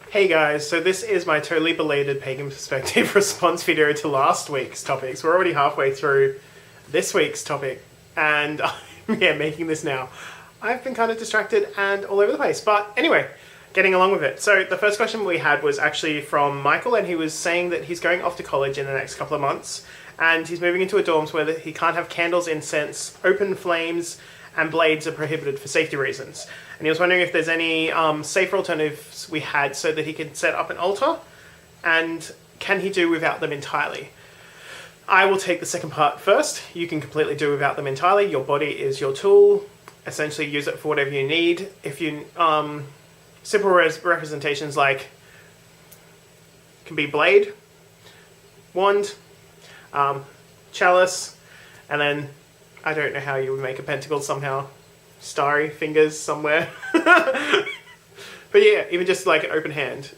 Hey guys, so this is my totally belated Pagan Perspective response video to last week's topics. We're already halfway through this week's topic, and I'm making this now. I've been kind of distracted and all over the place, but anyway, getting along with it. So the first question we had was actually from Michael, and he was saying that he's going off to college in the next couple of months, and he's moving into a dorms where he can't have candles, incense, open flames, and blades are prohibited for safety reasons. And he was wondering if there's any safer alternatives we had so that he could set up an altar, and can he do without them entirely? I will take the second part first. You can completely do without them entirely. Your body is your tool. Essentially use it for whatever you need. If you simple representations like can be blade, wand, chalice, and then I don't know how you would make a pentacle somehow. Starry fingers somewhere. But yeah, even just like an open hand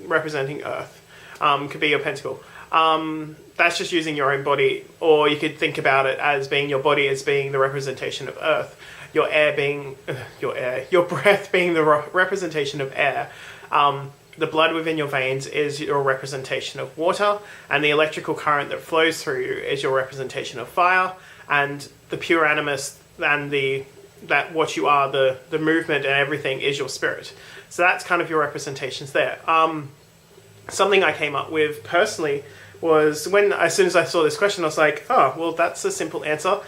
representing earth could be your pentacle. That's just using your own body, or you could think about it as being your body as being the representation of earth, your air being your breath being the representation of air. The blood within your veins is your representation of water, and the electrical current that flows through you is your representation of fire, and the pure animus and that what you are, the movement and everything is your spirit. So that's kind of your representations there. Something I came up with personally was as soon as I saw this question, I was like, oh, well, that's a simple answer.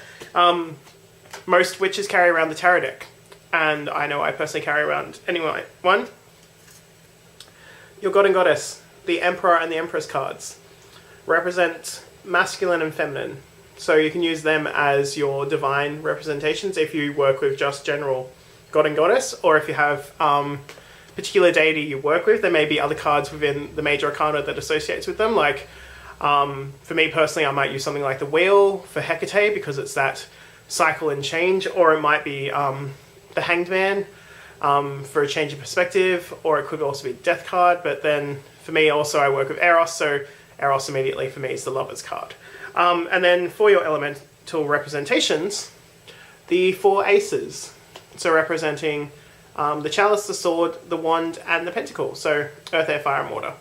Most witches carry around the tarot deck, and I know I personally carry around anyway. One, your god and goddess, the emperor and the empress cards, represent masculine and feminine. So you can use them as your divine representations if you work with just general god and goddess, or if you have particular deity you work with, there may be other cards within the major arcana that associates with them. Like for me personally, I might use something like the wheel for Hecate because it's that cycle and change, or it might be the Hanged Man for a change of perspective, or it could also be Death card. But then for me also I work with Eros, so Eros immediately for me is the Lover's card. And then for your elemental representations, the 4 aces, so representing the chalice, the sword, the wand, and the pentacle, so earth, air, fire, and water.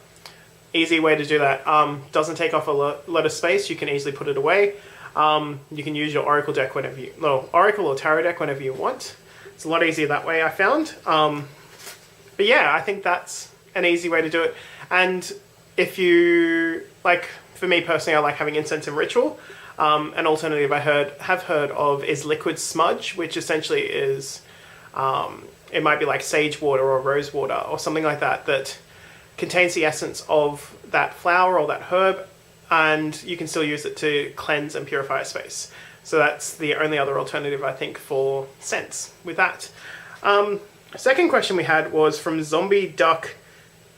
Easy way to do that. Doesn't take off a lot of space, you can easily put it away. You can use your oracle deck oracle or tarot deck whenever you want. It's a lot easier that way, I found. But yeah, I think that's an easy way to do it. And if you, like, for me personally, I like having incense and ritual. An alternative I have heard of is liquid smudge, which essentially is, it might be like sage water or rose water or something like that, that contains the essence of that flower or that herb, and you can still use it to cleanse and purify a space. So that's the only other alternative, I think, for scents with that. Second question we had was from Zombie Duck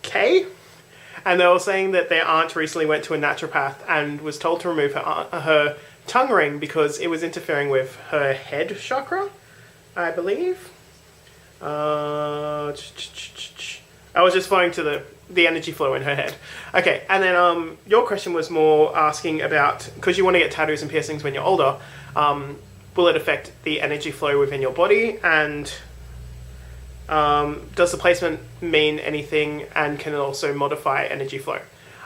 K. And they were saying that their aunt recently went to a naturopath and was told to remove her tongue ring because it was interfering with her head chakra, I believe. I was just flowing to the energy flow in her head. Okay, and then your question was more asking about, because you want to get tattoos and piercings when you're older, will it affect the energy flow within your body, and does the placement mean anything, and can it also modify energy flow?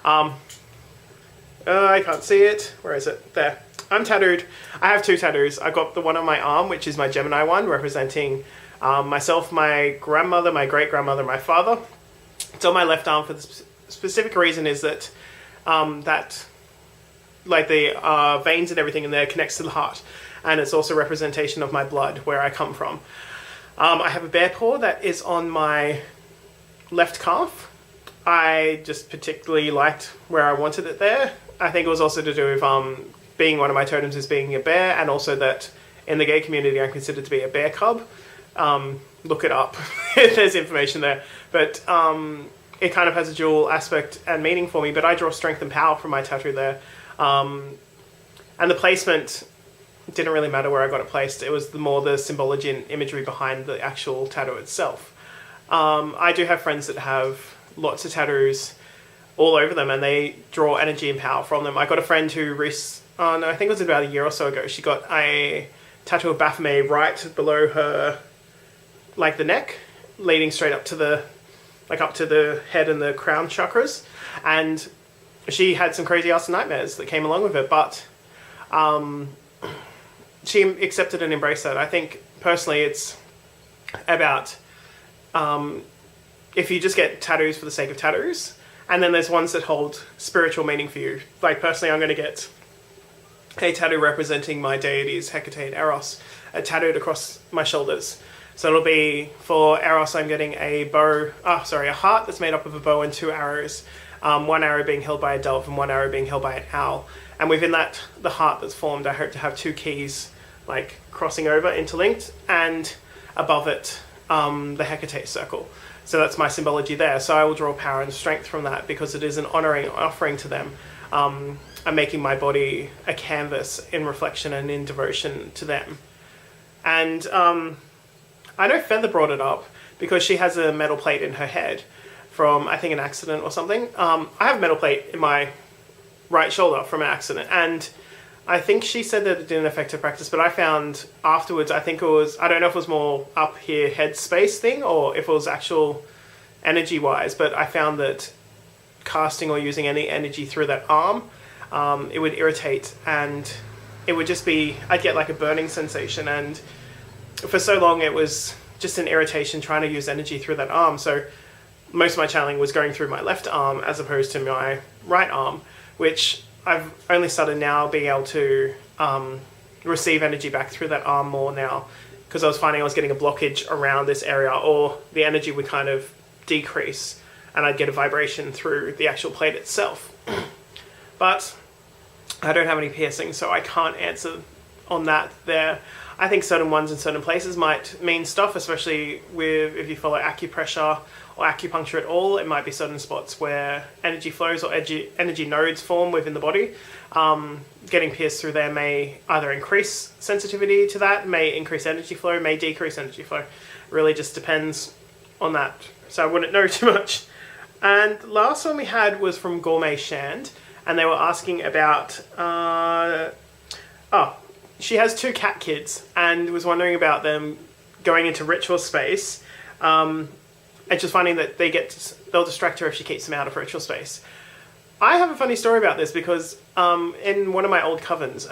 I can't see it. Where is it? There. I'm tattooed. I have 2 tattoos. I've got the one on my arm, which is my Gemini one, representing myself, my grandmother, my great-grandmother, my father. It's on my left arm for the specific reason is that like the veins and everything in there connects to the heart, and it's also a representation of my blood, where I come from. I have a bear paw that is on my left calf. I just particularly liked where I wanted it there. I think it was also to do with being one of my totems as being a bear, and also that in the gay community I'm considered to be a bear cub. Look it up. There's information there. But it kind of has a dual aspect and meaning for me, but I draw strength and power from my tattoo there. And the placement didn't really matter where I got it placed. It was more the symbology and imagery behind the actual tattoo itself. I do have friends that have lots of tattoos all over them, and they draw energy and power from them. I got a friend who I think it was about a year or so ago, she got a tattoo of Baphomet right below her, like the neck, leading straight up to the like up to the head and the crown chakras, and she had some crazy ass nightmares that came along with it, but she accepted and embraced that. I think personally it's about if you just get tattoos for the sake of tattoos, and then there's ones that hold spiritual meaning for you. Like personally, I'm going to get a tattoo representing my deities, Hecate and Eros, tattooed across my shoulders. So it'll be, for Eros, I'm getting a heart that's made up of a bow and 2 arrows. One arrow being held by a dove and one arrow being held by an owl. And within that, the heart that's formed, I hope to have 2 keys, like crossing over, interlinked, and above it, the Hecate circle. So that's my symbology there. So I will draw power and strength from that because it is an offering to them. I'm making my body a canvas in reflection and in devotion to them. And I know Feather brought it up because she has a metal plate in her head from, I think, an accident or something. I have a metal plate in my right shoulder from an accident, and I think she said that it didn't affect her practice, but I found afterwards, I think it was, I don't know if it was more up here head space thing or if it was actual energy wise, but I found that casting or using any energy through that arm, it would irritate, and it would just be, I'd get like a burning sensation, and for so long it was just an irritation trying to use energy through that arm. So most of my channeling was going through my left arm as opposed to my right arm, which I've only started now being able to receive energy back through that arm more now, because I was finding I was getting a blockage around this area, or the energy would kind of decrease and I'd get a vibration through the actual plate itself. But I don't have any piercings, so I can't answer on that there. I think certain ones in certain places might mean stuff, especially with, if you follow acupressure or acupuncture at all, it might be certain spots where energy flows or energy nodes form within the body. Getting pierced through there may either increase sensitivity to that, may increase energy flow, may decrease energy flow. Really just depends on that. So I wouldn't know too much. And the last one we had was from Gourmet Shand, and they were asking about, she has 2 cat kids and was wondering about them going into ritual space, and just finding that they'll distract her if she keeps them out of ritual space. I have a funny story about this because in one of my old covens,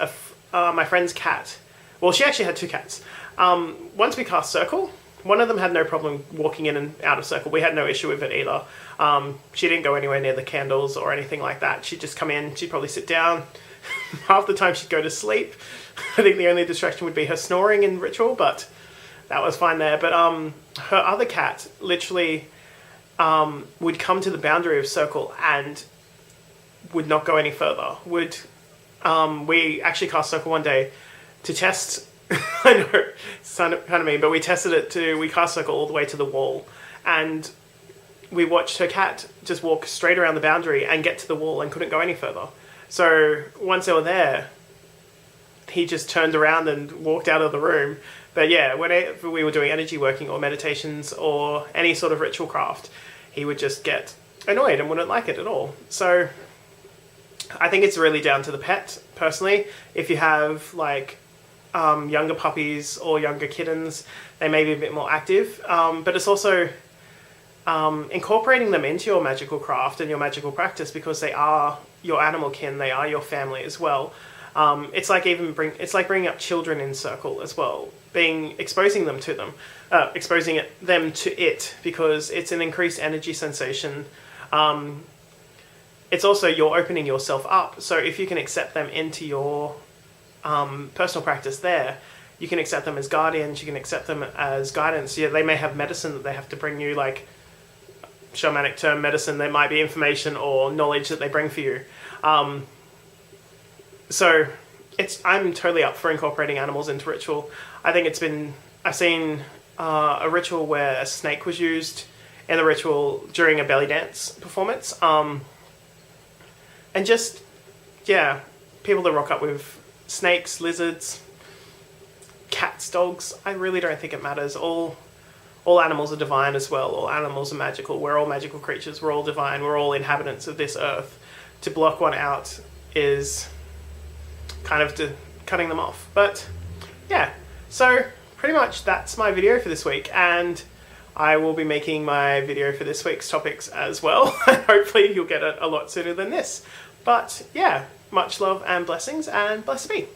my friend's cat, well, she actually had 2 cats. Once we cast Circle, one of them had no problem walking in and out of Circle. We had no issue with it either. She didn't go anywhere near the candles or anything like that. She'd just come in, she'd probably sit down. Half the time she'd go to sleep. I think the only distraction would be her snoring in ritual, but that was fine there. But her other cat literally would come to the boundary of Circle and would not go any further. We actually cast Circle one day to test. I know, it's kind of mean, but we tested it we cast Circle all the way to the wall, and we watched her cat just walk straight around the boundary and get to the wall and couldn't go any further. So once they were there, he just turned around and walked out of the room. But yeah, whenever we were doing energy working or meditations or any sort of ritual craft, he would just get annoyed and wouldn't like it at all. So I think it's really down to the pet, personally. If you have like younger puppies or younger kittens, they may be a bit more active. But it's also incorporating them into your magical craft and your magical practice, because they are your animal kin, they are your family as well. It's like bringing up children in Circle as well, exposing them to them, them to it, because it's an increased energy sensation. It's also you're opening yourself up. So if you can accept them into your personal practice there, you can accept them as guardians, you can accept them as guidance. Yeah, they may have medicine that they have to bring you, like shamanic term medicine. There might be information or knowledge that they bring for you. So I'm totally up for incorporating animals into ritual. I think I've seen a ritual where a snake was used in the ritual during a belly dance performance. And just, yeah, people that rock up with snakes, lizards, cats, dogs, I really don't think it matters. All animals are divine as well. All animals are magical. We're all magical creatures. We're all divine. We're all inhabitants of this earth. To block one out is kind of cutting them off. But yeah, so pretty much that's my video for this week. And I will be making my video for this week's topics as well. Hopefully you'll get it a lot sooner than this. But yeah, much love and blessings, and blessed be.